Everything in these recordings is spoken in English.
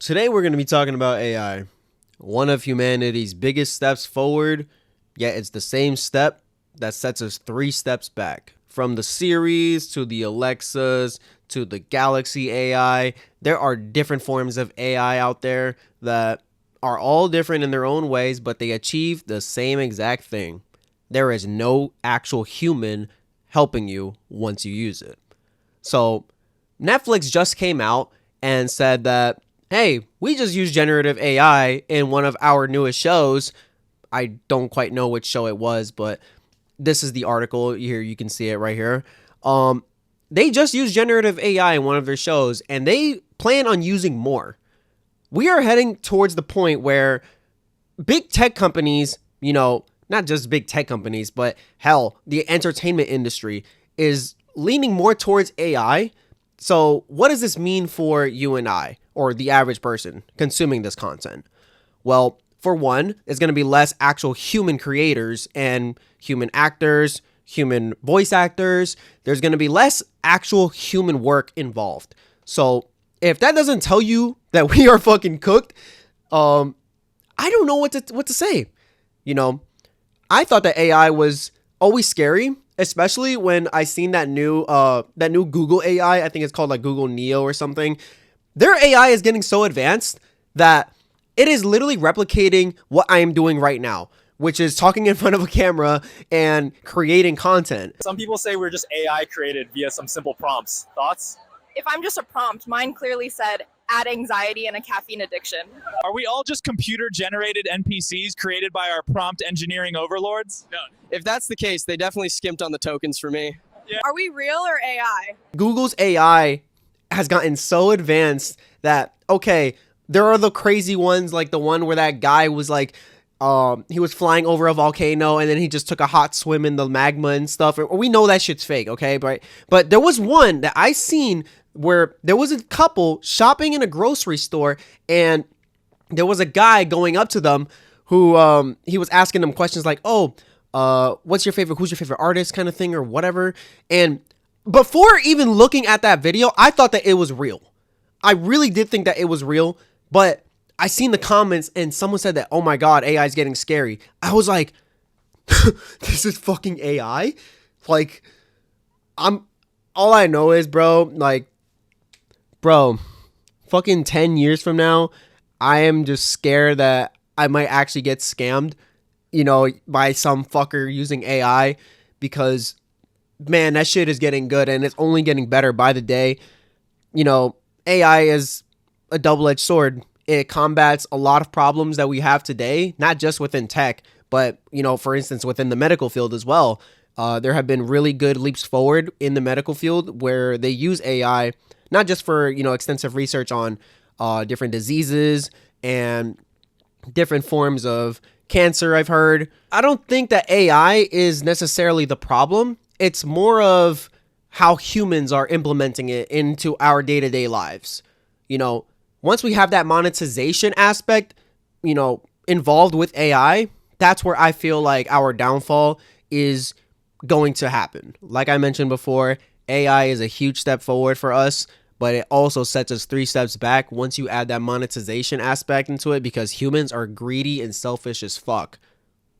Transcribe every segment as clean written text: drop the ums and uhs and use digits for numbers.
Today we're going to be talking about AI, one of humanity's biggest steps forward, yet it's the same step that sets us 3 steps back. From the Series to the Alexas to the Galaxy AI, there are different forms of AI out there that are all different in their own ways, but they achieve the same exact thing. There is no actual human helping you once you use it. So Netflix just came out and said that, hey, we just used generative AI in one of our newest shows. I don't quite know which show it was, but this is the article here. You can see it right here. They just used generative AI in one of their shows, and they plan on using more. We are heading towards the point where big tech companies, not just big tech companies, but hell, the entertainment industry is leaning more towards AI. So what does this mean for you and I, or the average person consuming this content? Well, for one, it's going to be less actual human creators and human actors, human voice actors. There's going to be less actual human work involved. So if that doesn't tell you that we are fucking cooked, I don't know what to say. I thought that AI was always scary, especially when I seen that new Google AI. I think it's called like Google Neo or something. Their AI is getting so advanced that it is literally replicating what I am doing right now, which is talking in front of a camera and creating content. Some people say we're just AI created via some simple prompts. Thoughts? If I'm just a prompt, mine clearly said add anxiety and a caffeine addiction. Are we all just computer-generated NPCs created by our prompt engineering overlords? No. If that's the case, they definitely skimped on the tokens for me. Yeah. Are we real or AI? Google's AI has gotten so advanced that, okay, there are the crazy ones, like the one where that guy was like, he was flying over a volcano and then he just took a hot swim in the magma and stuff. We know that shit's fake, okay? But there was one that I seen where there was a couple shopping in a grocery store and there was a guy going up to them who he was asking them questions like, who's your favorite artist kind of thing or whatever. And before even looking at that video, I thought that it was real. I really did think that it was real, but I seen the comments and someone said that, oh my God, AI is getting scary. I was like, this is fucking AI? Like, all I know is, bro, fucking 10 years from now, I am just scared that I might actually get scammed, by some fucker using AI, because, man, that shit is getting good and it's only getting better by the day. AI is a double-edged sword. It combats a lot of problems that we have today, not just within tech, but, for instance, within the medical field as well. There have been really good leaps forward in the medical field where they use AI, not just for, extensive research on different diseases and different forms of cancer, I've heard. I don't think that AI is necessarily the problem. It's more of how humans are implementing it into our day-to-day lives. Once we have that monetization aspect, involved with AI, that's where I feel like our downfall is going to happen. Like I mentioned before, AI is a huge step forward for us, but it also sets us 3 steps back once you add that monetization aspect into it, because humans are greedy and selfish as fuck.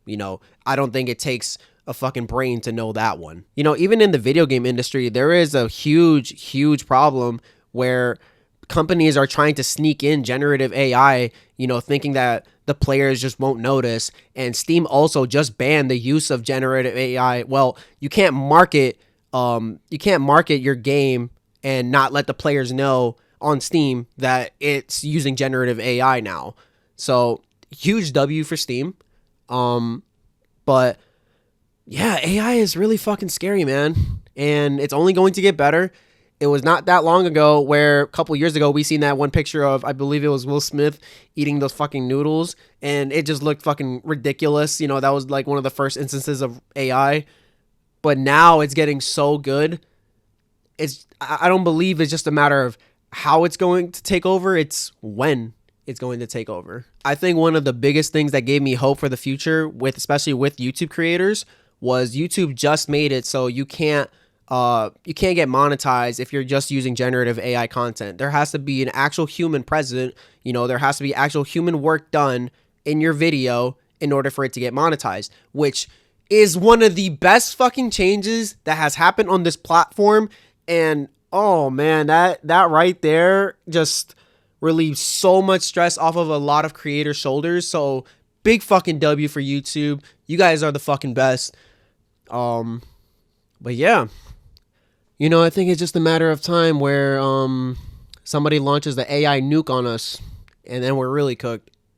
I don't think it takes a fucking brain to know that one. Even in the video game industry, there is a huge problem where companies are trying to sneak in generative AI, thinking that the players just won't notice. And Steam also just banned the use of generative AI. Well, you can't market your game and not let the players know on Steam that it's using generative AI now. So huge W for Steam. But yeah, AI is really fucking scary, man. And it's only going to get better. It was not that long ago where a couple years ago we seen that one picture of, I believe it was Will Smith eating those fucking noodles, and it just looked fucking ridiculous. That was like one of the first instances of AI. But now it's getting so good. I don't believe it's just a matter of how it's going to take over. It's when it's going to take over. I think one of the biggest things that gave me hope for the future, especially with YouTube creators, was YouTube just made it so you can't you can't get monetized if you're just using generative AI content. There has to be an actual human present. You know, there has to be actual human work done in your video in order for it to get monetized, which is one of the best fucking changes that has happened on this platform. And oh man, that right there just relieves so much stress off of a lot of creators' shoulders. So big fucking W for YouTube. You guys are the fucking best. But yeah, you know, I think it's just a matter of time where somebody launches the AI nuke on us, and then we're really cooked.